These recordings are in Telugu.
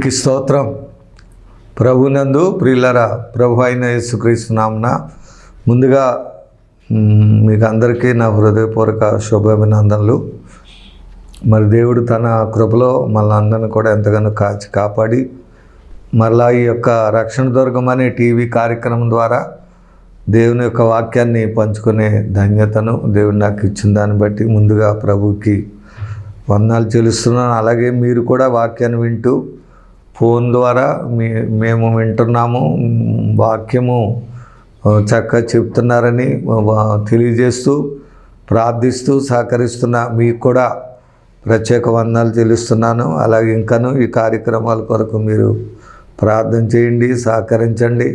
దేవునికి స్తోత్రం. ప్రభునందు ప్రియులరా, ప్రభు అయిన యేసుక్రీస్తు నామమున ముందుగా మీకు అందరికీ నా హృదయపూర్వక శుభాభినందనలు. మరి దేవుడు తన కృపలో మళ్ళీ అందరిని కూడా ఎంతగానో కాపాడి మరలా ఈ యొక్క రక్షణ దుర్గం అనే టీవీ కార్యక్రమం ద్వారా దేవుని యొక్క వాక్యాన్ని పంచుకునే ధన్యతను దేవుడు నాకు ఇచ్చిన దాన్ని బట్టి ముందుగా ప్రభువుకి వందనాలు చెల్లిస్తున్నాను. అలాగే మీరు కూడా వాక్యాన్ని వింటూ ఫోన్ ద్వారా మేము వింటున్నాము, వాక్యము చక్కగా చెప్తున్నారని తెలియజేస్తూ ప్రార్థిస్తూ సహకరిస్తున్న మీకు కూడా ప్రత్యేక వందనాలు చెల్లిస్తున్నాను. అలాగే ఇంకనూ ఈ కార్యక్రమాల కొరకు మీరు ప్రార్థన చేయండి, సహకరించండి.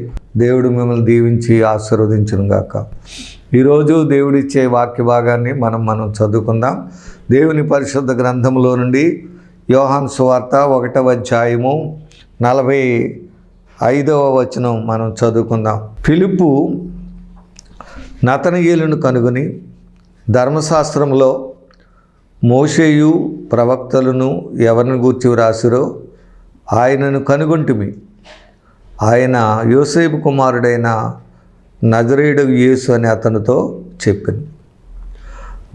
దేవుడు మిమ్మల్ని దీవించి ఆశీర్వదించును గాక. ఈరోజు దేవుడిచ్చే వాక్య భాగాన్ని మనం చదువుకుందాం. దేవుని పరిశుద్ధ గ్రంథంలో నుండి యోహాను సువార్త 1వ అధ్యాయము 45వ వచనం మనం చదువుకుందాం. ఫిలిప్పు నతనయేలును కనుగొని, ధర్మశాస్త్రంలో మోషేయు ప్రవక్తలను ఎవరిని గూర్చి వ్రాసిరో ఆయనను కనుగొంటిమి, ఆయన యోసేపు కుమారుడైన నజరేయుడు యేసు అని అతనితో చెప్పింది.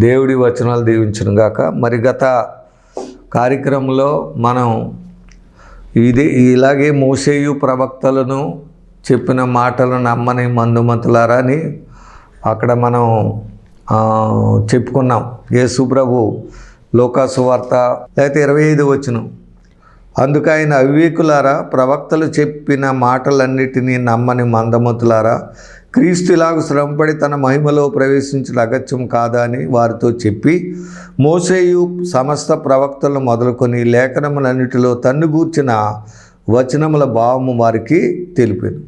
దేవుడి వచనాలు దీవించును గాక. మరి గత కార్యక్రమంలో మనం ఇలాగే మోషేయు ప్రవక్తలను చెప్పిన మాటలను నమ్మని మందుమతులారా అని అక్కడ మనం చెప్పుకున్నాం. యేసు ప్రభు లోకాసు వార్త లేకపోతే 25 వచనం, అందుకు ఆయన అవివేకులారా, ప్రవక్తలు చెప్పిన మాటలన్నిటినీ నమ్మని మందమతులారా, క్రీస్తు ఇలాగ శ్రమపడి తన మహిమలో ప్రవేశించడం అగత్యం కాదా అని వారితో చెప్పి, మోషేయు సమస్త ప్రవక్తలను మొదలుకొని లేఖనములన్నిటిలో తన్ను గూర్చిన వచనముల భావము వారికి తెలిపాను.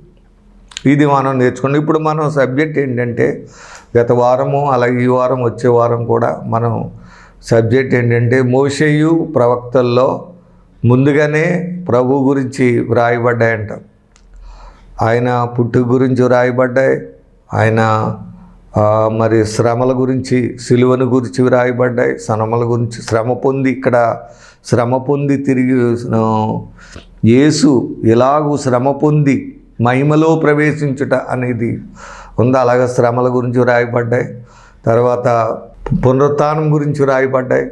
ఇది మనం నేర్చుకున్నాం. ఇప్పుడు మనం సబ్జెక్ట్ ఏంటంటే, గత వారము అలాగే ఈ వారం వచ్చే వారం కూడా మనం సబ్జెక్ట్ ఏంటంటే, మోషేయు ప్రవక్తల్లో ముందుగానే ప్రభు గురించి వ్రాయబడ్డాయంట. ఆయన పుట్టు గురించి వ్రాయబడ్డాయి, ఆయన మరి శ్రమల గురించి, సిలువను గురించి వ్రాయబడ్డాయి, శ్రమల గురించి ఇక్కడ శ్రమ పొంది తిరిగి యేసు ఎలాగూ శ్రమ పొంది మహిమలో ప్రవేశించుట అనేది ఉంది. అలాగే శ్రమల గురించి వ్రాయబడ్డాయి. తర్వాత పునరుత్థానం గురించి వ్రాయబడ్డాయి,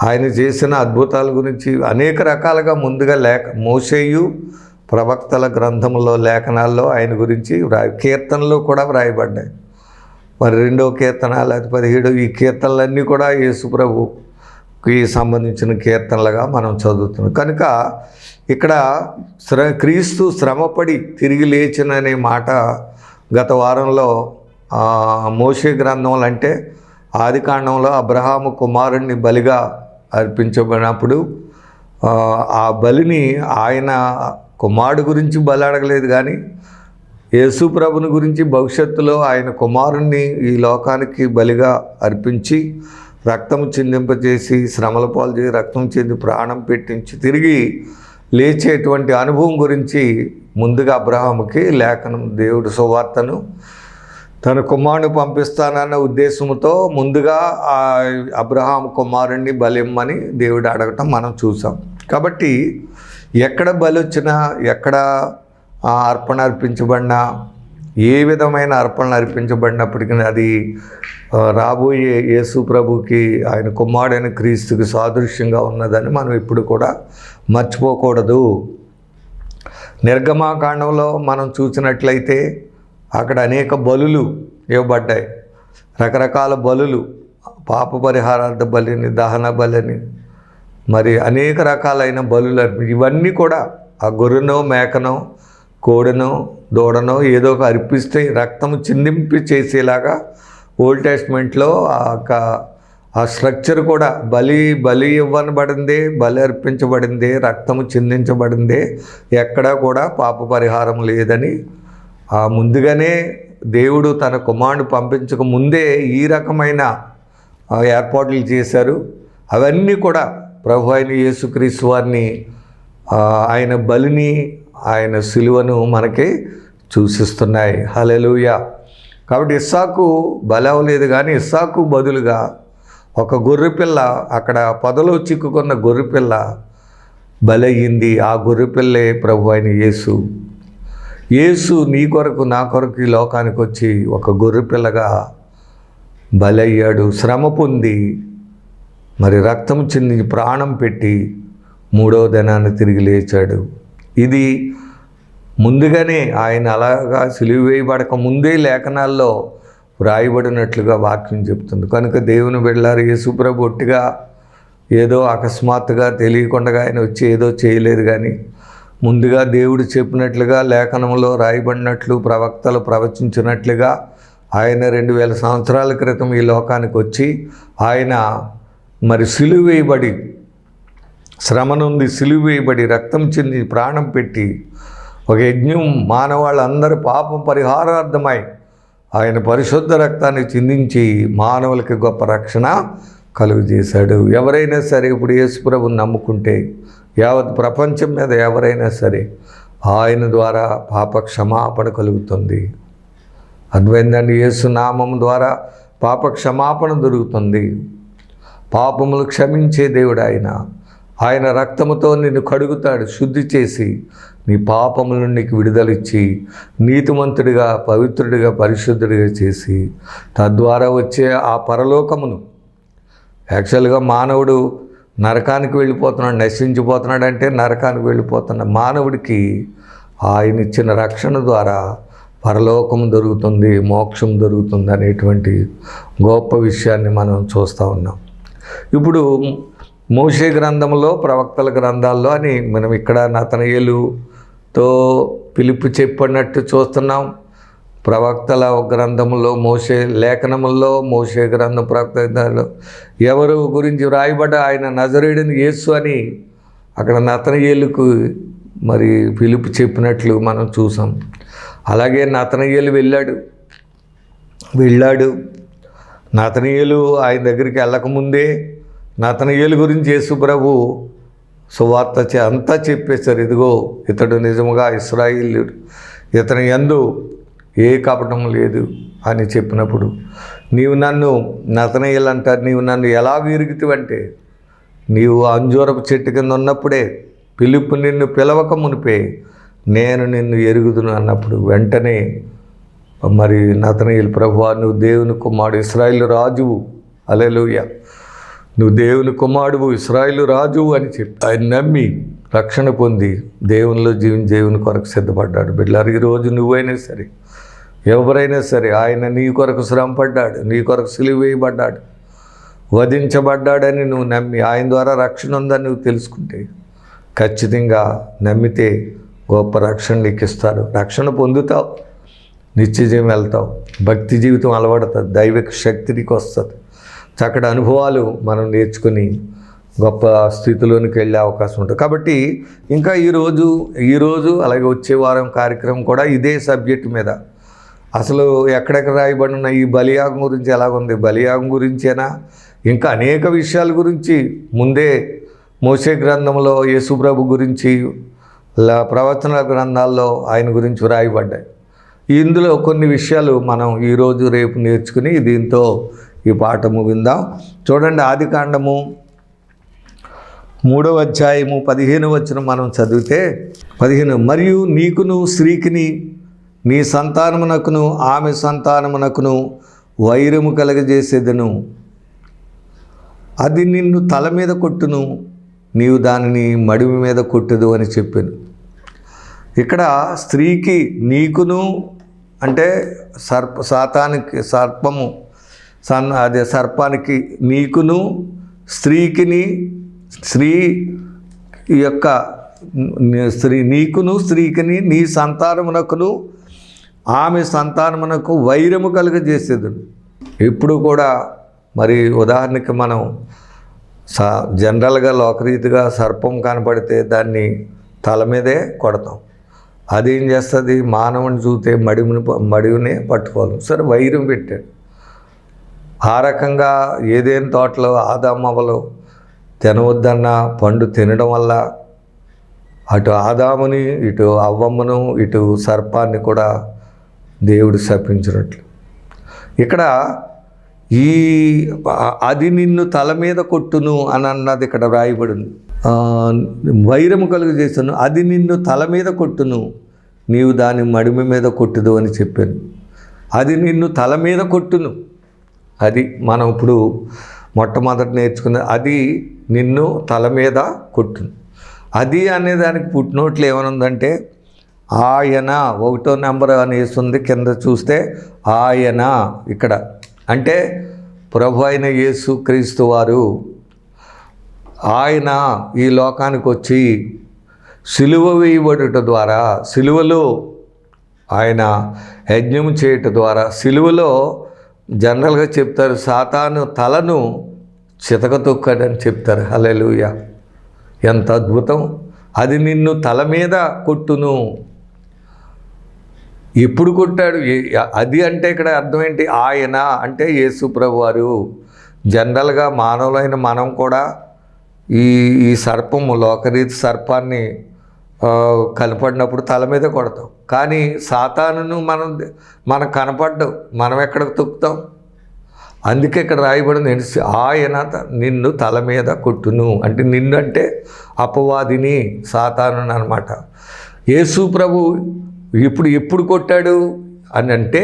ఆయన చేసిన అద్భుతాల గురించి అనేక రకాలుగా ముందుగా మోషేయు ప్రవక్తల గ్రంథంలో లేఖనాల్లో ఆయన గురించి కీర్తనలు కూడా వ్రాయబడ్డాయి. మరి 2వ కీర్తన లేకపోతే 17 ఈ కీర్తనలన్నీ కూడా యేసు ప్రభుకి సంబంధించిన కీర్తనలుగా మనం చదువుతున్నాం. కనుక ఇక్కడ క్రీస్తు శ్రమపడి తిరిగి లేచిన అనే మాట గత వారంలో మోషే గ్రంథంలో అంటే ఆదికాండంలో అబ్రహాము కుమారుణ్ణి బలిగా అర్పించబడినప్పుడు ఆ బలిని ఆయన కుమారుడు గురించి బలి అడగలేదు, కానీ యేసు ప్రభుని గురించి భవిష్యత్తులో ఆయన కుమారుణ్ణి ఈ లోకానికి బలిగా అర్పించి రక్తం చిందింపజేసి శ్రమల పాలు చేసి రక్తం చెంది ప్రాణం పెట్టించి తిరిగి లేచేటువంటి అనుభవం గురించి ముందుగా అబ్రహాముకి లేఖనం దేవుడు సువార్తను తన కుమారుని పంపిస్తానన్న ఉద్దేశంతో ముందుగా అబ్రహాం కుమారుణ్ణి బలిమ్మని దేవుడు అడగటం మనం చూసాం. కాబట్టి ఎక్కడ బలి వచ్చినా, ఎక్కడ అర్పణ అర్పించబడినా, ఏ విధమైన అర్పణలు అర్పించబడినప్పటికీ అది రాబోయే యేసు ప్రభుకి ఆయన కుమారుడైన క్రీస్తుకి సాదృశ్యంగా ఉన్నదని మనం ఇప్పుడు కూడా మర్చిపోకూడదు. నిర్గమాకాండంలో మనం చూసినట్లయితే అక్కడ అనేక బలులు ఇవ్వబడ్డాయి, రకరకాల బలులు, పాప పరిహారార్థ బలిని, దహన బలిని, మరి అనేక రకాలైన బలులు. ఇవన్నీ కూడా ఆ గొర్రెనో మేకనో కోడెనో దూడనో ఏదో ఒక అర్పిస్తే రక్తము చిందింపి చేసేలాగా ఓల్డ్ టెస్ట్మెంట్లో ఆ స్ట్రక్చర్ కూడా బలి ఇవ్వబడిందే, బలి అర్పించబడిందే, రక్తము చిందించబడిందే, ఎక్కడా కూడా పాప పరిహారం లేదని ముందుగానే దేవుడు తన కుమారుడు పంపించక ముందే ఈ రకమైన ఏర్పాట్లు చేశారు. అవన్నీ కూడా ప్రభు అయిన యేసుక్రీస్తు వారిని, ఆయన బలిని, ఆయన సిలువను మనకి సూచిస్తున్నాయి. హల్లెలూయా. కాబట్టి ఇస్సాకు బలి అవ్వలేదు, కానీ ఇస్సాకు బదులుగా ఒక గొర్రెపిల్ల, అక్కడ పొదలో చిక్కుకున్న గొర్రెపిల్ల బలయ్యింది. ఆ గొర్రెపిల్లే ప్రభు అయిన యేసు. యేసు నీ కొరకు నా కొరకు ఈ లోకానికి వచ్చి ఒక గొర్రెపిల్లగా బలయ్యాడు, శ్రమ పొంది మరి రక్తం చింది ప్రాణం పెట్టి మూడవ దినాన్ని తిరిగి లేచాడు. ఇది ముందుగానే ఆయన అలాగా సిలువ వేయబడక ముందే లేఖనాల్లో వ్రాయబడినట్లుగా వాక్యం చెప్తుంది. కనుక దేవుని బిడ్డలారా, యేసు ప్రభు ఒట్టిగా ఏదో అకస్మాత్తుగా తెలియకుండా ఆయన వచ్చి ఏదో చేయలేదు, కానీ ముందుగా దేవుడు చెప్పినట్లుగా లేఖనంలో రాయబడినట్లు ప్రవక్తలు ప్రవచించినట్లుగా ఆయన 2000 సంవత్సరాల క్రితం ఈ లోకానికి వచ్చి ఆయన మరి సిలువ వేయబడి శ్రమ నుండి సిలువ వేయబడి రక్తం చింది ప్రాణం పెట్టి ఒక యజ్ఞం మానవాళ్ళందరి పాపం పరిహారార్థమై ఆయన పరిశుద్ధ రక్తాన్ని చిందించి మానవులకి గొప్ప రక్షణ కలుగజేశాడు. ఎవరైనా సరే ఇప్పుడు యేసుప్రభుని నమ్ముకుంటే యావత్ ప్రపంచం మీద ఎవరైనా సరే ఆయన ద్వారా పాప క్షమాపణ కలుగుతుంది. అర్థమైందండి? యేసు నామం ద్వారా పాప క్షమాపణ దొరుకుతుంది. పాపములు క్షమించే దేవుడు ఆయన రక్తముతో నిన్ను కడుగుతాడు, శుద్ధి చేసి నీ పాపముల నీకు విడుదలిచ్చి నీతిమంతుడిగా, పవిత్రుడిగా, పరిశుద్ధుడిగా చేసి తద్వారా వచ్చే ఆ పరలోకమును, యాక్చువల్గా మానవుడు నరకానికి వెళ్ళిపోతున్నాడు, నశించిపోతున్నాడు, అంటే నరకానికి వెళ్ళిపోతున్న మానవుడికి ఆయన ఇచ్చిన రక్షణ ద్వారా పరలోకం దొరుకుతుంది, మోక్షం దొరుకుతుంది అనేటువంటి గొప్ప విషయాన్ని మనం చూస్తూ ఉన్నాం. ఇప్పుడు మోషే గ్రంథంలో, ప్రవక్తల గ్రంథాల్లో అని మనం ఇక్కడ నతనయేలుతో పిలుపు చెప్పినట్టు చూస్తున్నాం. ప్రవక్తల గ్రంథంలో, మోషే లేఖనముల్లో, మోషే గ్రంథం ప్రవక్తలో ఎవరు గురించి వ్రాయబడ్డ ఆయన నజరేయుడైన యేసు అని అక్కడ నతనయేలుకు మరి పిలుపు చెప్పినట్లు మనం చూసాం. అలాగే నతనయేలు వెళ్ళాడు. నతనయేలు ఆయన దగ్గరికి వెళ్ళకముందే నతనయేలు గురించి యేసు ప్రభు సువార్త అంతా చెప్పేశారు. ఇదిగో ఇతడు నిజముగా ఇశ్రాయేలీయుడు, ఇతని యందు ఏ కపటం లేదు అని చెప్పినప్పుడు, నీవు నన్ను నతనయేలు అంటారు, నీవు నన్ను ఎలా ఎరుగుతావంటే, నీవు అంజూరపు చెట్టు కింద ఉన్నప్పుడే పిలుపు నిన్ను పిలవక మునిపే నేను నిన్ను ఎరుగుదును అన్నప్పుడు వెంటనే మరి నతనయేలు, ప్రభువా నువ్వు దేవుని కుమారుడు, ఇశ్రాయేలు రాజువు, హల్లెలూయా, నువ్వు దేవుని కుమారుడు, ఇశ్రాయేలు రాజువు అని చెప్పి ఆయన నమ్మి రక్షణ పొంది దేవునిలో దేవుని కొరకు సిద్ధపడ్డాడు. బిడ్డలారా, ఈరోజు నువ్వైనా సరే, ఎవరైనా సరే, ఆయన నీ కొరకు శ్రమపడ్డాడు, నీ కొరకు సిలువ వేయబడ్డాడు, వధించబడ్డాడని నువ్వు నమ్మి ఆయన ద్వారా రక్షణ ఉందని నువ్వు తెలుసుకుంటే, ఖచ్చితంగా నమ్మితే గొప్ప రక్షణ నీకు ఇస్తారు. రక్షణ పొందుతావు, నిత్యజీవం వెళ్తావు, భక్తి జీవితం అలవడుతుంది, దైవిక శక్తి నీకు వస్తుంది, చక్కటి అనుభవాలు మనం నేర్చుకుని గొప్ప స్థితిలోనికి వెళ్ళే అవకాశం ఉంటుంది. కాబట్టి ఇంకా ఈరోజు అలాగే వచ్చే వారం కార్యక్రమం కూడా ఇదే సబ్జెక్ట్ మీద. అసలు ఎక్కడెక్కడ రాయబడిన ఈ బలియాగం గురించి ఎలాగుంది, బలియాగం గురించేనా, ఇంకా అనేక విషయాల గురించి ముందే మోషే గ్రంథంలో యేసుప్రభు గురించి, ప్రవచన గ్రంథాల్లో ఆయన గురించి వ్రాయబడ్డాయి. ఇందులో కొన్ని విషయాలు మనం ఈరోజు రేపు నేర్చుకుని దీంతో ఈ పాట ముగిందాం. చూడండి, ఆదికాండము 3వ అధ్యాయము 15వ వచనం మనం చదివితే 15, మరియు నీకును స్త్రీకిని నీ సంతానమునకును ఆమె సంతానమునకును వైరము కలగజేసేదను, అది నిన్ను తల మీద కొట్టును, నీవు దానిని మడిమి మీద కొట్టుదు అని చెప్పాను. ఇక్కడ స్త్రీకి నీకును అంటే సర్పానికి నీకును, స్త్రీకిని, నీకును స్త్రీకిని నీ సంతానమునకును ఆమె సంతానమునకు వైరము కలుగజేసేది. ఇప్పుడు కూడా మరి ఉదాహరణకి మనం జనరల్గా లోకరీతిగా సర్పం కనపడితే దాన్ని తల మీదే కొడతాం. అదేం చేస్తుంది, మానవుని చూస్తే మడివినే పట్టుకోవాలి. సరే, వైరం పెట్టాడు. ఆ రకంగా ఏదేని తోటలో ఆదామవ్వలు తినవద్దన్న పండు తినడం వల్ల అటు ఆదాముని, ఇటు అవ్వమ్మను, ఇటు సర్పాన్ని కూడా దేవుడు శపించినట్లు ఇక్కడ అది నిన్ను తల మీద కొట్టును అని అన్నది ఇక్కడ రాయబడింది. వైరము కలుగు చేశాను, అది నిన్ను తల మీద కొట్టును, నీవు దాని మడిమి మీద కొట్టుదు అని చెప్పాను. అది నిన్ను తల మీద కొట్టును, అది మనం ఇప్పుడు మొట్టమొదటి నేర్చుకున్న, అది నిన్ను తల మీద కొట్టును. అది అనేదానికి పుట్టినోట్లు ఏమనుందంటే ఆయన, 1వ నెంబర్ అని వేస్తుంది, కింద చూస్తే ఆయన ఇక్కడ అంటే ప్రభు అయిన యేసు క్రీస్తు వారు, ఆయన ఈ లోకానికి వచ్చి సిలువ వేయబడుట ద్వారా, సిలువలో ఆయన యజ్ఞం చేయట ద్వారా, సిలువలో జనరల్గా చెప్తారు సాతాను తలను చితకతొక్కాడని చెప్తారు. హల్లెలూయా, ఎంత అద్భుతం! అది నిన్ను తల మీద కొట్టును. ఎప్పుడు కొట్టాడు? అది అంటే ఇక్కడ అర్థం ఏంటి? ఆయన అంటే యేసు ప్రభువారు. జనరల్గా మానవులైన మనం కూడా ఈ సర్పము, లోకరీతి సర్పాన్ని కనపడినప్పుడు తల మీద కొడతాం. కానీ సాతానును మనకు కనపడ్డాం, మనం ఎక్కడికి తొక్కుతాం? అందుకే ఇక్కడ రాయబడింది, ఆయన నిన్ను తల మీద కొట్టును అంటే, నిన్ను అంటే అపవాదిని, సాతాను అనమాట. యేసు ప్రభు ఎప్పుడు కొట్టాడు అని అంటే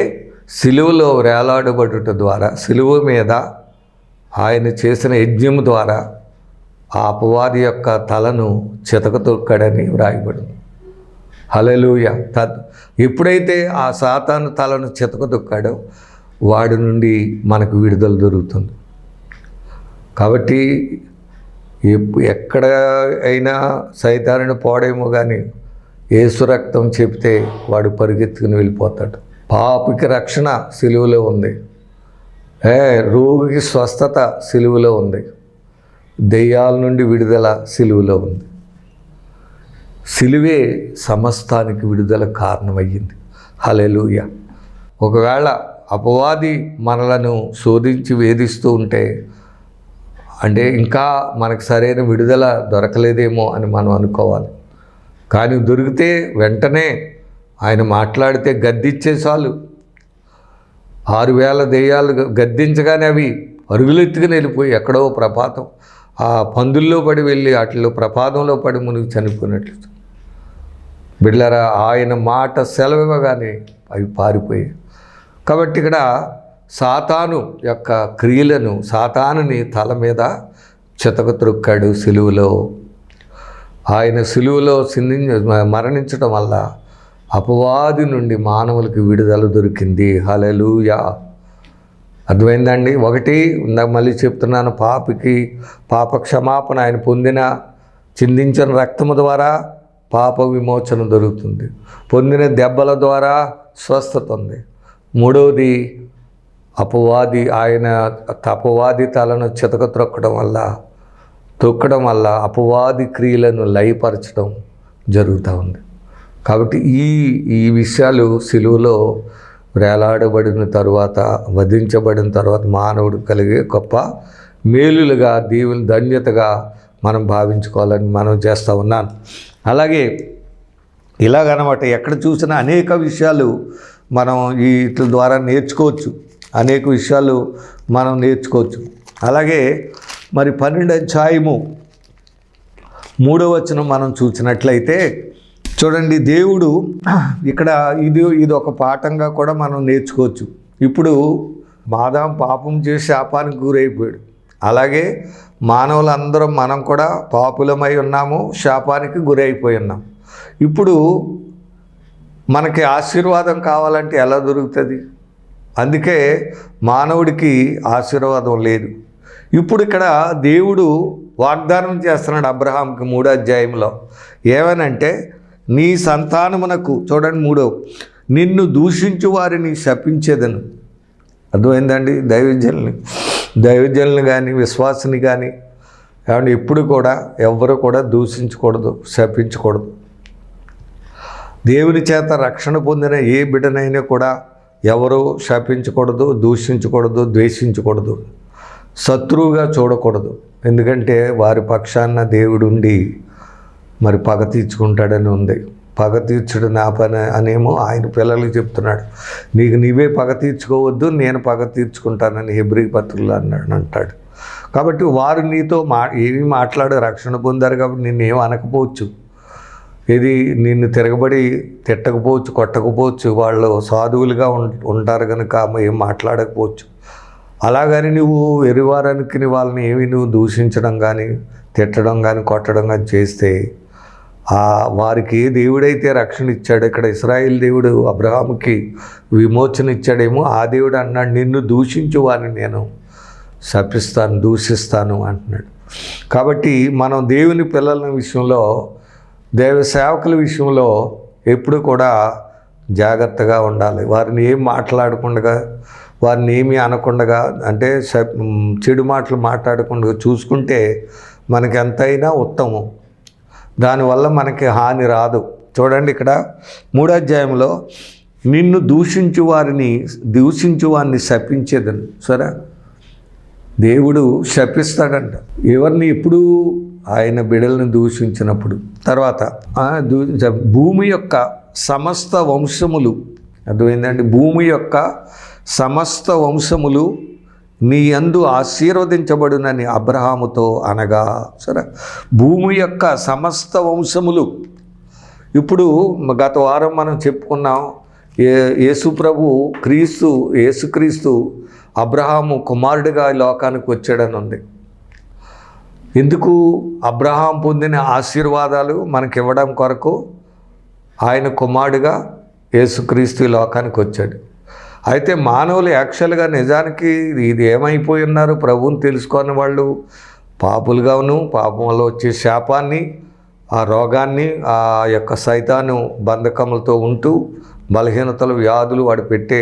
సిలువలో వేలాడబడుట ద్వారా, సిలువ మీద ఆయన చేసిన యజ్ఞం ద్వారా ఆ అపవాది యొక్క తలను చితకతొక్కాడని వ్రాయబడింది. హల్లెలూయా. ఎప్పుడైతే ఆ సాతాను తలను చితకతొక్కాడో వాడి నుండి మనకు విడుదల దొరుకుతుంది. కాబట్టి ఎక్కడ అయినా సైతానుని పోడేమో కానీ యేసు రక్తం చెప్తే వాడు పరిగెత్తుకుని వెళ్ళిపోతాడు. పాపికి రక్షణ సిలువలో ఉంది, రోగికి స్వస్థత సిలువలో ఉంది, దెయ్యాల నుండి విడుదల సిలువలో ఉంది. సిలువే సమస్తానికి విడుదల కారణమయ్యింది. హల్లెలూయా. ఒకవేళ అపవాది మనలను శోధించి వేధిస్తూ ఉంటే, అంటే ఇంకా మనకు సరైన విడుదల దొరకలేదేమో అని మనం అనుకోవాలి. కానీ దొరికితే వెంటనే ఆయన మాట్లాడితే గద్దించే చాలు. 6,000 దెయ్యాలు గద్దించగానే అవి పరుగులెత్తుకుని వెళ్ళిపోయి ఎక్కడో ప్రపాతం, ఆ పందుల్లో పడి వెళ్ళి వాటిలో ప్రపాదంలో పడి మునిగి చనిపోయినట్లు. బిడ్డలారా, ఆయన మాట సెలవివ్వగానే అవి పారిపోయాయి. కాబట్టి ఇక్కడ సాతాను యొక్క క్రియలను, సాతానుని తల మీద చితకత్రొక్కాడు సిలువలో. ఆయన సిలువలో మరణించడం వల్ల అపవాది నుండి మానవులకి విడుదల దొరికింది. హల్లెలూయా. అర్థమైందండి? ఒకటి, మళ్ళీ చెప్తున్నాను, పాపికి పాప క్షమాపణ ఆయన చిందించిన రక్తము ద్వారా పాప విమోచన దొరుకుతుంది. పొందిన దెబ్బల ద్వారా స్వస్థత ఉంది. మూడవది, అపవాది తలను చితక తొక్కడం వల్ల అపవాది క్రియలను లయపరచడం జరుగుతూ ఉంది. కాబట్టి ఈ విషయాలు సిలువలో వేలాడబడిన తర్వాత, వధించబడిన తర్వాత మానవుడు కలిగే గొప్ప మేలులుగా, ధన్యతగా మనం భావించుకోవాలని మనం చేస్తూ ఉన్నాను. అలాగే ఇలాగనమాట, ఎక్కడ చూసినా అనేక విషయాలు మనం వీటి ద్వారా నేర్చుకోవచ్చు, అనేక విషయాలు మనం నేర్చుకోవచ్చు. అలాగే మరి 12వ అధ్యాయము 3వ వచనం మనం చూసినట్లయితే చూడండి, దేవుడు ఇక్కడ ఇది ఒక పాఠంగా కూడా మనం నేర్చుకోవచ్చు. ఇప్పుడు ఆదాము పాపం చేసి శాపానికి గురైపోయాడు. అలాగే మానవులందరం మనం కూడా పాపులమై ఉన్నాము, శాపానికి గురైపోయి ఉన్నాం. ఇప్పుడు మనకి ఆశీర్వాదం కావాలంటే ఎలా దొరుకుతుంది? అందుకే మానవుడికి ఆశీర్వాదం లేదు. ఇప్పుడు ఇక్కడ దేవుడు వాగ్దానం చేస్తున్నాడు అబ్రహాంకి 3వ అధ్యాయంలో. ఏమనంటే, నీ సంతానమునకు, చూడండి 3, నిన్ను దూషించు వారిని శపించేదను. అర్థమైందండి? దైవజనుల్ని కానీ విశ్వాసిని కానీ ఏమంటే ఎప్పుడు కూడా ఎవరు కూడా దూషించకూడదు, శపించకూడదు. దేవుని చేత రక్షణ పొందిన ఏ బిడ్డనైనా కూడా ఎవరు శపించకూడదు, దూషించకూడదు, ద్వేషించకూడదు, శత్రువుగా చూడకూడదు. ఎందుకంటే వారి పక్షాన దేవుడుండి మరి పగ తీర్చుకుంటాడని ఉంది. పగ తీర్చుడు నా పని అనేమో ఆయన పిల్లలకి చెప్తున్నాడు. నీవే పగ తీర్చుకోవద్దు, నేను పగ తీర్చుకుంటానని హెబ్రీ పత్రికలో అంటాడు. కాబట్టి వారు నీతో ఏమీ మాట్లాడే రక్షణ పొందారు కాబట్టి నిన్నేం అనకపోవచ్చు, ఇది నిన్ను తిరగబడి తిట్టకపోవచ్చు, కొట్టకపోవచ్చు, వాళ్ళు సాధువులుగా ఉంటారు కనుక ఏం మాట్లాడకపోవచ్చు. అలాగని నువ్వు ఎరివారానికి వాళ్ళని ఏమి నువ్వు దూషించడం కానీ తిట్టడం కానీ కొట్టడం కానీ చేస్తే వారికి ఏ దేవుడైతే రక్షణ ఇచ్చాడు, ఇక్కడ ఇశ్రాయేల్ దేవుడు అబ్రహాముకి విమోచన ఇచ్చాడేమో ఆ దేవుడు అన్నాడు, నిన్ను దూషించు వారిని నేను శపిస్తాను, దూషిస్తాను అంటున్నాడు. కాబట్టి మనం దేవుని పిల్లల విషయంలో, దైవ సేవకుల విషయంలో ఎప్పుడు కూడా జాగ్రత్తగా ఉండాలి. వారిని ఏం మాట్లాడకుండా, వారిని ఏమీ అనకుండా, అంటే చెడు మాటలు మాట్లాడకుండా చూసుకుంటే మనకి ఎంతైనా ఉత్తమం. దానివల్ల మనకి హాని రాదు. చూడండి ఇక్కడ 3వ అధ్యాయంలో నిన్ను దూషించు వారిని శపించేదని. సరే, దేవుడు శపిస్తాడంట ఎవరిని? ఎప్పుడు ఆయన బిడ్డలను దూషించినప్పుడు. తర్వాత భూమి యొక్క సమస్త వంశములు, అర్థమైందండి, భూమి యొక్క సమస్త వంశములు నీ యందు ఆశీర్వదించబడునని అబ్రహాముతో అనగా. సరే, భూమి యొక్క సమస్త వంశములు. ఇప్పుడు గత వారం మనం చెప్పుకున్నాం, యేసుక్రీస్తు అబ్రహాము కుమారుడిగా లోకానికి వచ్చాడని ఉంది. ఎందుకు? అబ్రహాం పొందిన ఆశీర్వాదాలు మనకి ఇవ్వడం కొరకు ఆయన కుమారుడిగా యేసుక్రీస్తు లోకానికి వచ్చాడు. అయితే మానవులు యాక్చువల్గా నిజానికి ఇది ఏమైపోయి ఉన్నారు, ప్రభువుని తెలుసుకున్న వాళ్ళు పాపులుగాను, పాపం వల్ల వచ్చే శాపాన్ని, ఆ రోగాన్ని, ఆ యొక్క సైతాను బంధకములతో ఉంటూ బలహీనతలు, వ్యాధులు వాడు పెట్టే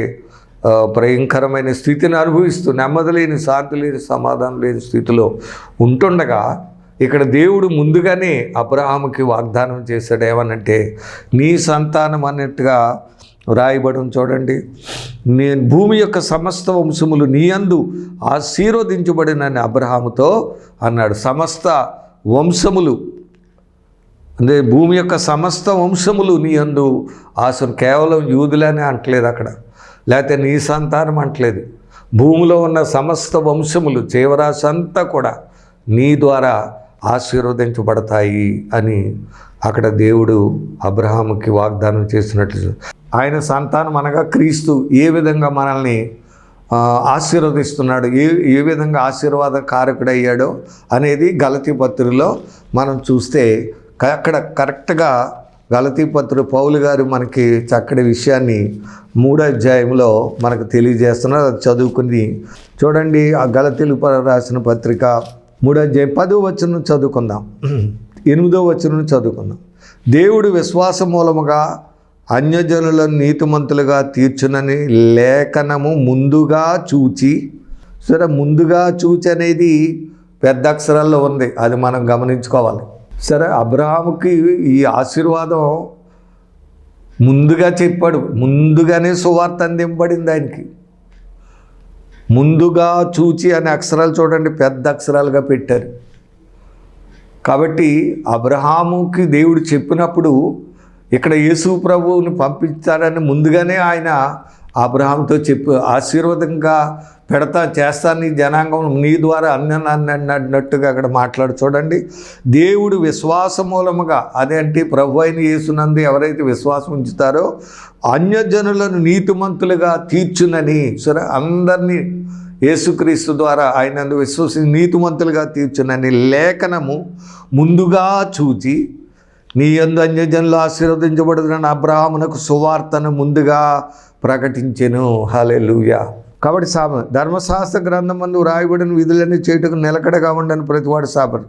భయంకరమైన స్థితిని అనుభవిస్తూ నెమ్మది లేని, శాంతి లేని, సమాధానం లేని స్థితిలో ఉంటుండగా ఇక్కడ దేవుడు ముందుగానే అబ్రహాముకి వాగ్దానం చేశాడు. ఏమనంటే నీ సంతానం అన్నట్టుగా రాయబడం చూడండి. నేను భూమి యొక్క సమస్త వంశములు నీ యందు ఆశీర్వదించబడినని అబ్రహాముతో అన్నాడు. సమస్త వంశములు అంటే భూమి యొక్క సమస్త వంశములు నీ యందు కేవలం యూదులనే అంటలేదు అక్కడ, లేకపోతే నీ సంతానం అంటలేదు. భూమిలో ఉన్న సమస్త వంశములు, జీవరాశి అంతా కూడా నీ ద్వారా ఆశీర్వదించబడతాయి అని అక్కడ దేవుడు అబ్రహాముకి వాగ్దానం చేసినట్లు. ఆయన సంతానం అనగా క్రీస్తు ఏ విధంగా మనల్ని ఆశీర్వదిస్తున్నాడు, ఏ విధంగా ఆశీర్వాద కారకుడయ్యాడో అనేది గలతీ పత్రికలో మనం చూస్తే అక్కడ కరెక్ట్గా గలతీ పత్రిక పౌలు గారు మనకి చక్కటి విషయాన్ని 3వ అధ్యాయంలో మనకు తెలియజేస్తున్నారు. అది చదువుకుని చూడండి. ఆ గలతీలకు రాసిన పత్రిక 3వ అధ్యాయం 10వ వచనం చదువుకుందాం, 8వ వచనం చదువుకుందాం. దేవుడు విశ్వాస మూలముగా అన్యజనులను నీతిమంతులుగా తీర్చునని లేఖనము ముందుగా చూచి. సరే, ముందుగా చూచి అనేది పెద్ద అక్షరాల్లో ఉంది, అది మనం గమనించుకోవాలి. సరే, అబ్రహాముకి ఈ ఆశీర్వాదం ముందుగా చెప్పాడు, ముందుగానే సువార్త అందింపబడింది ఆయనకి. ముందుగా చూచి అనే అక్షరాలు చూడండి, పెద్ద అక్షరాలుగా పెట్టారు. కాబట్టి అబ్రహాముకి దేవుడు చెప్పినప్పుడు ఇక్కడ యేసు ప్రభువుని పంపించాడని ముందుగానే ఆయన అబ్రహాంతో ఆశీర్వాదంగా చేస్తాను ఈ జనాంగం నీ ద్వారా అన్నట్టుగా అక్కడ మాట్లాడు. చూడండి, దేవుడు విశ్వాస మూలముగా, అదేంటి ప్రభు అయిన యేసునందు ఎవరైతే విశ్వాసం ఉంచుతారో అన్యజనులను నీతిమంతులుగా తీర్చునని. సరే, అందరినీ యేసుక్రీస్తు ద్వారా ఆయనందు విశ్వసించి నీతిమంతులుగా తీర్చునని లేఖనము ముందుగా చూచి నీ యందు అన్యజనులు ఆశీర్వదించబడుతున్న అబ్రహామునకు సువార్తను ముందుగా ప్రకటించెను. హల్లెలూయా. కాబట్టి ధర్మశాస్త్ర గ్రంథం మందు రాయబడిన విధులన్నీ చేయుటకు నిలకడగా ఉండని ప్రతివాడు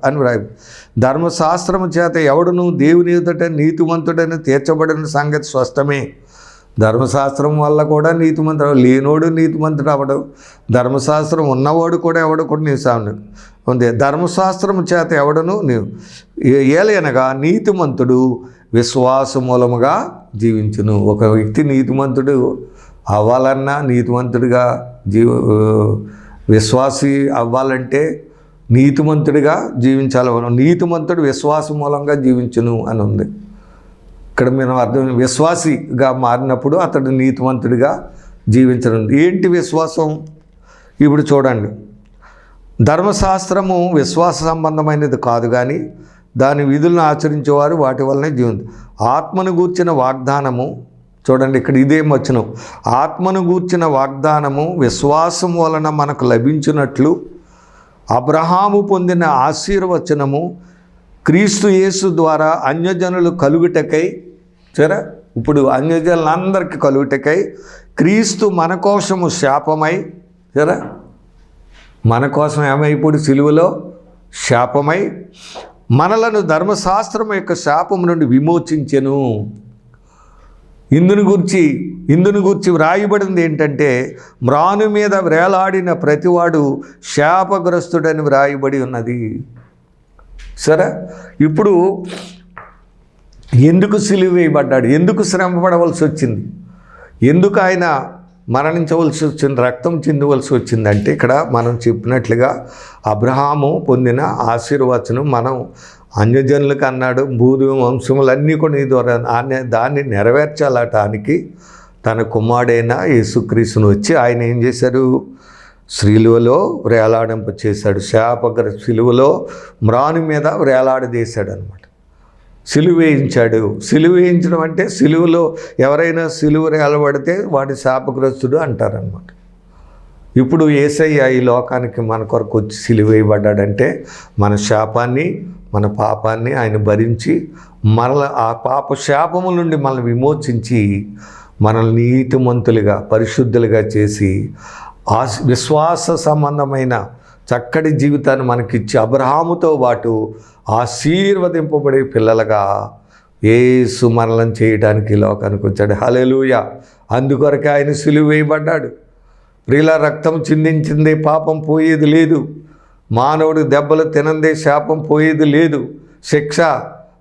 అని రాయబడి, ధర్మశాస్త్రము చేత ఎవడును దేవుని ఎదుట నీతిమంతుడని తీర్చబడిన సంగతి స్పష్టమే. ధర్మశాస్త్రం వల్ల కూడా నీతిమంతుడు, లేనోడు నీతిమంతుడు అవడు, ధర్మశాస్త్రం ఉన్నవాడు కూడా ఎవడు కూడా నీసాను ఉంది. ధర్మశాస్త్రము చేత ఎవడను నీవు ఏలయనగా నీతిమంతుడు విశ్వాస మూలముగా జీవించును. ఒక వ్యక్తి నీతిమంతుడు అవ్వాలన్నా, నీతిమంతుడిగా విశ్వాసి అవ్వాలంటే నీతిమంతుడిగా జీవించాలి. నీతిమంతుడు విశ్వాస మూలంగా జీవించును అని ఉంది. ఇక్కడ మనం అర్థం, విశ్వాసిగా మారినప్పుడు అతడు నీతివంతుడిగా జీవించడం. ఏంటి విశ్వాసం? ఇప్పుడు చూడండి, ధర్మశాస్త్రము విశ్వాస సంబంధమైనది కాదు, కానీ దాని విధులను ఆచరించేవారు వాటి వల్లనే జీవం. ఆత్మను గూర్చిన వాగ్దానము, చూడండి ఇక్కడ ఇదేం వచనం, ఆత్మను గూర్చిన వాగ్దానము విశ్వాసం వలన మనకు లభించినట్లు అబ్రహాము పొందిన ఆశీర్వచనము క్రీస్తు యేసు ద్వారా అన్యజనులు కలుగుటకై, సరే ఇప్పుడు అన్యజనులందరికీ కలుగుటకై క్రీస్తు మన కోసము శాపమై, సరే మన కోసం ఏమై ఇప్పుడు సిలువలో శాపమై మనలను ధర్మశాస్త్రం యొక్క శాపం నుండి విమోచించెను. ఇందుని గురించి వ్రాయబడింది ఏంటంటే, మ్రాను మీద వేలాడిన ప్రతివాడు శాపగ్రస్తుడని వ్రాయబడి ఉన్నది. సరే ఇప్పుడు ఎందుకు సిలువ వేయబడ్డాడు, ఎందుకు శ్రమ పడవలసి వచ్చింది, ఎందుకు ఆయన మరణించవలసి వచ్చింది, రక్తం చిందవలసి వచ్చిందంటే, ఇక్కడ మనం చెప్పినట్లుగా అబ్రహాము పొందిన ఆశీర్వచనం మనం అన్యజనులకు అన్నాడు, భూమి వంశములన్నీ కూడా నీ ద్వారా దాన్ని నెరవేర్చాలటానికి తన కుమారుడైన యేసుక్రీస్తును వచ్చి ఆయన ఏం చేశారు, సిలువలో వేలాడింప చేశాడు. సిలువలో మ్రాను మీద వేలాడదీశాడు అనమాట. సిలువ వేయించాడు. సిలువ వేయించడం అంటే సిలువలో ఎవరైనా సిలువ వేలబడితే వాడి శాపగ్రస్తుడు అంటారనమాట. ఇప్పుడు యేసయ్య ఈ లోకానికి మన కొరకు వచ్చి సిలువ వేయబడ్డాడంటే మన శాపాన్ని, మన పాపాన్ని ఆయన భరించి ఆ పాప శాపము నుండి మనల్ని విమోచించి మనల్ని నీతిమంతులుగా పరిశుద్ధులుగా చేసి విశ్వాస సంబంధమైన చక్కటి జీవితాన్ని మనకిచ్చి అబ్రహాముతో పాటు ఆశీర్వదింపబడే పిల్లలుగా యేసు మరణం చేయడానికి ఈ లోకానికి వచ్చాడు. హల్లెలూయా. అందుకొరకే ఆయన సిలువ వేయబడ్డాడు. ప్రియుల, రక్తం చిందించిందే పాపం పోయేది లేదు. మానవుడు దెబ్బలు తినందే శాపం పోయేది లేదు. శిక్ష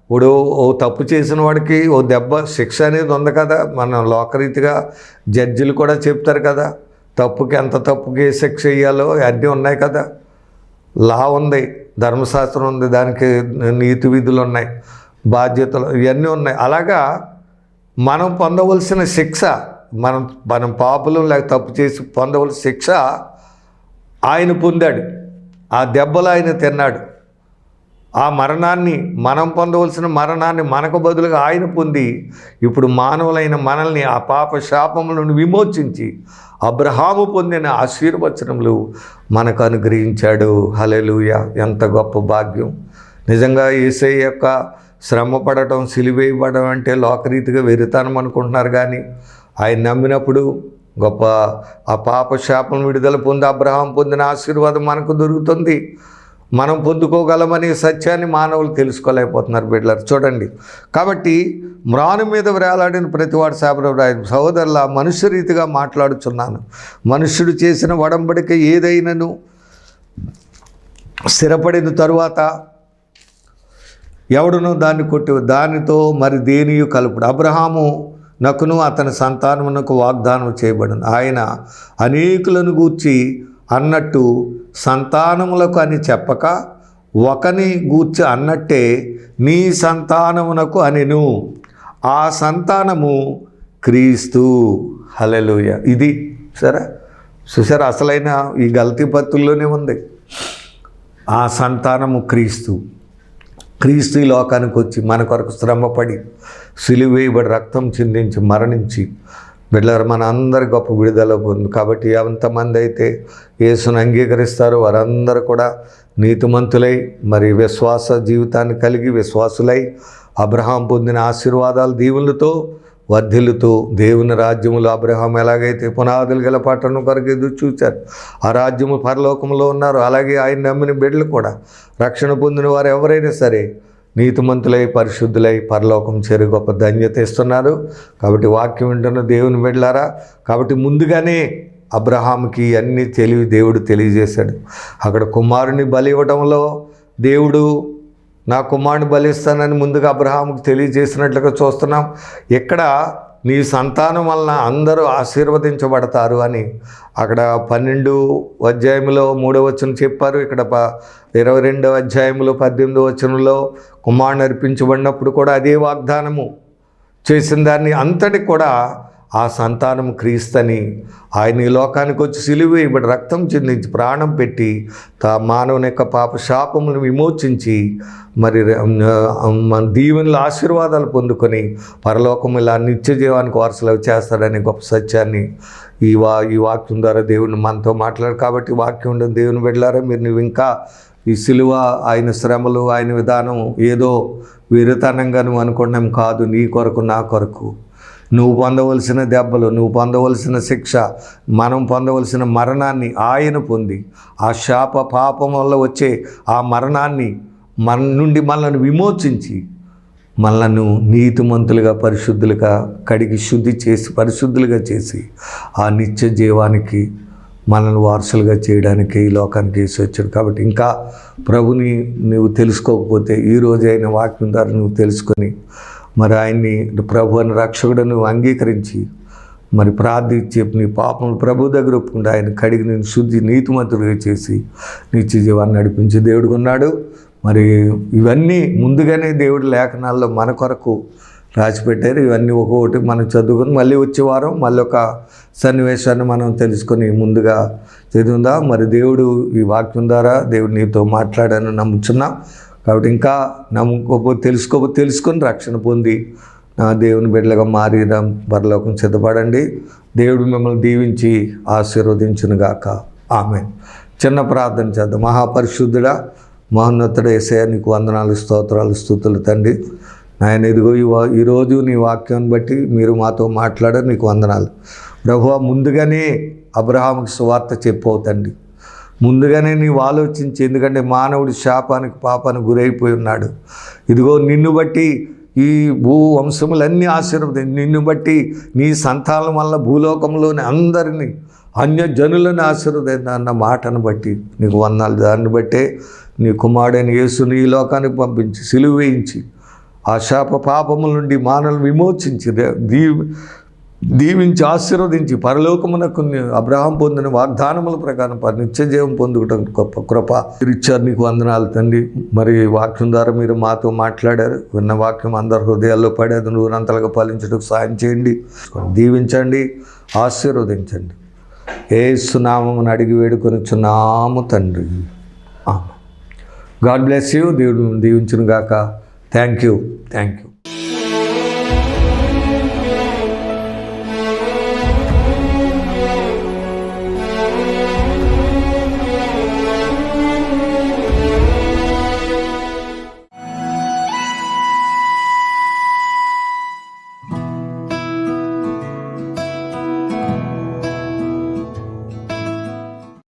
ఇప్పుడు ఓ తప్పు చేసిన వాడికి ఓ దెబ్బ శిక్ష అనేది ఉంది కదా. మన లోకరీతిగా జడ్జిలు కూడా చెప్తారు కదా, తప్పుకి ఎంత తప్పుకి శిక్ష వేయాలో అన్నీ ఉన్నాయి కదా. లా ఉంది, ధర్మశాస్త్రం ఉంది, దానికి నీతి విధులు ఉన్నాయి, బాధ్యతలు ఇవన్నీ ఉన్నాయి. అలాగా మనం పొందవలసిన శిక్ష, మనం పాపులు లేక తప్పు చేసి పొందవలసిన శిక్ష ఆయన పొందాడు. ఆ దెబ్బలు ఆయన తిన్నాడు. ఆ మరణాన్ని, మనం పొందవలసిన మరణాన్ని మనకు బదులుగా ఆయన పొంది ఇప్పుడు మానవులైన మనల్ని ఆ పాప శాపముల నుండి విమోచించి అబ్రహాము పొందిన ఆశీర్వచనములు మనకు అనుగ్రహించాడు. హల్లెలూయా. ఎంత గొప్ప భాగ్యం. నిజంగా యేసయ్య యొక్క శ్రమ పడటం, సిలువేయబడడం అంటే లోకరీతిగా వెరితనం అనుకుంటున్నారు, కానీ ఆయన నమ్మినప్పుడు గొప్ప ఆ పాప శాపం విడుదల పొంది అబ్రహాం పొందిన ఆశీర్వాదం మనకు దొరుకుతుంది. మనం పొందుకోగలమనే సత్యాన్ని మానవులు తెలుసుకోలేకపోతున్నారు బిడ్డలారు. చూడండి, కాబట్టి మ్రాను మీద వేలాడిన ప్రతివాడు శాపరాయన. సహోదరుల, మనుష్య రీతిగా మాట్లాడుచున్నాను. మనుష్యుడు చేసిన ఒడంబడిక ఏదైనను స్థిరపడిన తరువాత ఎవడునో దాన్ని కొట్టి దానితో మరి దేనియు కలుపుడు. అబ్రహాము నకును అతని సంతానమునకు వాగ్దానం చేయబడింది. ఆయన అనేకులను గూర్చి అన్నట్టు సంతానములకు అని చెప్పక ఒకని గూర్చి అన్నట్టే నీ సంతానమునకు అనెను. ఆ సంతానము క్రీస్తు. హల్లెలూయా. ఇది సరే చూసారా, అసలైన ఈ గల్తీ పత్తుల్లోనే ఉంది. ఆ సంతానము క్రీస్తు. క్రీస్తు ఈ లోకానికి వచ్చి మన కొరకు శ్రమపడి సిలువ వేయబడి రక్తం చిందించి మరణించి బిడ్డలారా మన అందరి గొప్ప విడుదల పొంది. కాబట్టి ఎంతమంది అయితే యేసును అంగీకరిస్తారో వారందరూ కూడా నీతిమంతులై మరి విశ్వాస జీవితాన్ని కలిగి విశ్వాసులై అబ్రహాం పొందిన ఆశీర్వాదాలు దీవులతో వర్ధిల్లుతూ దేవుని రాజ్యములు అబ్రహాం ఎలాగైతే పునాదులు గల పట్టణం కొరకు ఎదురు చూశారు, ఆ రాజ్యము పరలోకంలో ఉన్నారు. అలాగే ఆయన నమ్మిన బిడ్డలు కూడా రక్షణ పొందిన వారు ఎవరైనా సరే నీతిమంతులై పరిశుద్ధులై పరలోకం చేరి గొప్ప ధన్యత ఇస్తున్నారు. కాబట్టి వాక్యం వింటున్న దేవుని బిడ్డలారా, కాబట్టి ముందుగానే అబ్రహాంకి అన్ని దేవుడు తెలియజేశాడు. అక్కడ కుమారుని బలి ఇవ్వడంలో దేవుడు నా కుమారుని బలిస్తానని ముందుగా అబ్రహాముకు తెలియజేసినట్లుగా చూస్తున్నాం. ఇక్కడ నీ సంతానం వలన అందరూ ఆశీర్వదించబడతారు అని అక్కడ 12వ అధ్యాయంలో 3వ వచనం చెప్పారు. ఇక్కడ 22వ అధ్యాయంలో 18వ వచనంలో కుమారుని అర్పించబడినప్పుడు కూడా అదే వాగ్దానము చేసిన దాన్ని అంతటి కూడా ఆ సంతానం క్రీస్తని ఆయన ఈ లోకానికి వచ్చి సిలువ వేయబడి రక్తం చెందించి ప్రాణం పెట్టి మానవుని యొక్క పాప శాపములను విమోచించి మరి మన దీవెనల ఆశీర్వాదాలు పొందుకొని పరలోకం ఇలా నిత్య జీవానికి వారసులు చేస్తాడనే గొప్ప సత్యాన్ని ఈ వాక్యం ద్వారా దేవుని మనతో మాట్లాడు. కాబట్టి వాక్యం ఉండదు దేవుని బిడ్డలారా, నువ్వు ఇంకా ఈ సిలువ ఆయన శ్రమలు ఆయన విధానం ఏదో వీరతనంగా నువ్వు అనుకున్నాం కాదు. నీ కొరకు నా కొరకు నువ్వు పొందవలసిన దెబ్బలు, నువ్వు పొందవలసిన శిక్ష, మనం పొందవలసిన మరణాన్ని ఆయన పొంది ఆ శాప పాపం వల్ల వచ్చే ఆ మరణాన్ని మన నుండి మనల్ని విమోచించి మనలను నీతిమంతులుగా పరిశుద్ధులుగా కడిగి శుద్ధి చేసి పరిశుద్ధులుగా చేసి ఆ నిత్య జీవానికి మనల్ని వారసులుగా చేయడానికి ఈ లోకానికి వేసి వచ్చాడు. కాబట్టి ఇంకా ప్రభుని నువ్వు తెలుసుకోకపోతే ఈ రోజైన వాక్యం ద్వారా నువ్వు తెలుసుకొని మరి ఆయన్ని ప్రభు అని రక్షకుడు నువ్వు అంగీకరించి మరి ప్రార్థించి నీ పాపములు ప్రభు దగ్గర ఒప్పుకుంటే ఆయన కడిగి నేను శుద్ధి నీతిమంతుడిగా చేసి నిత్య జీవాన్ని నడిపించి దేవుడు ఉన్నాడు. మరి ఇవన్నీ ముందుగానే దేవుడి లేఖనాల్లో మన కొరకు రాసిపెట్టారు. ఇవన్నీ ఒక్కొక్కటి మనం చదువుకొని మళ్ళీ వచ్చే వారం మళ్ళీ ఒక సన్నివేశాన్ని మనం తెలుసుకొని ముందుగా చదువుందా. మరి దేవుడు ఈ వాక్యం ద్వారా దేవుడు నీతో మాట్లాడాలని నమ్ముచున్నాం. కాబట్టి ఇంకా తెలుసుకోకపోతే తెలుసుకొని రక్షణ పొంది నా దేవుని బిడ్డలుగా మారి పరలోకం సిద్ధపడండి. దేవుడు మిమ్మల్ని దీవించి ఆశీర్వదించునుగాక. ఆమేన్. చిన్న ప్రార్థన చేద్దాం. మహాపరిశుద్ధుడా మహోన్నతుడ యేసయ్య, నీకు వందనాలు, స్తోత్రాలు, స్తుతులు తండ్రి. నాయన ఇదిగో ఈరోజు నీ వాక్యాన్ని బట్టి మీరు మాతో మాట్లాడారు, నీకు వందనాలు ప్రభువా. ముందుగానే అబ్రహాముకి సువార్త చెప్పవుతండి, ముందుగానే నీవు ఆలోచించి, ఎందుకంటే మానవుడి శాపానికి పాపానికి గురైపోయి ఉన్నాడు. ఇదిగో నిన్ను బట్టి ఈ భూ వంశములన్నీ ఆశీర్వదించి, నిన్ను బట్టి నీ సంతానం వల్ల భూలోకంలోని అందరినీ అన్యజనులను ఆశీర్వదించి అన్న మాటను బట్టి నీకు వందనాలు. దాన్ని బట్టే నీ కుమారుడైన యేసుని ఈ లోకానికి పంపించి సిలువ వేయించి ఆ శాప పాపముల నుండి మానవులను విమోచించి దీవించి ఆశీర్వదించి పరలోకమునకు అబ్రహాం పొందిన వాగ్దానముల ప్రకారం నిత్య జీవం పొందుకోవటం గొప్ప కృప ఇచ్చారు. నీకు వందనాలు తండ్రి. మరి వాక్యం ద్వారా మీరు మాతో మాట్లాడారు. విన్న వాక్యం అందరి హృదయాల్లో పడేది నూరంతలుగా పాలించడానికి సాయం చేయండి, దీవించండి, ఆశీర్వదించండి. యేసు నామమును అడిగి వేడుకొనుచున్నాము తండ్రి. God bless you. దేవుడు దీవించును గాక. Thank you.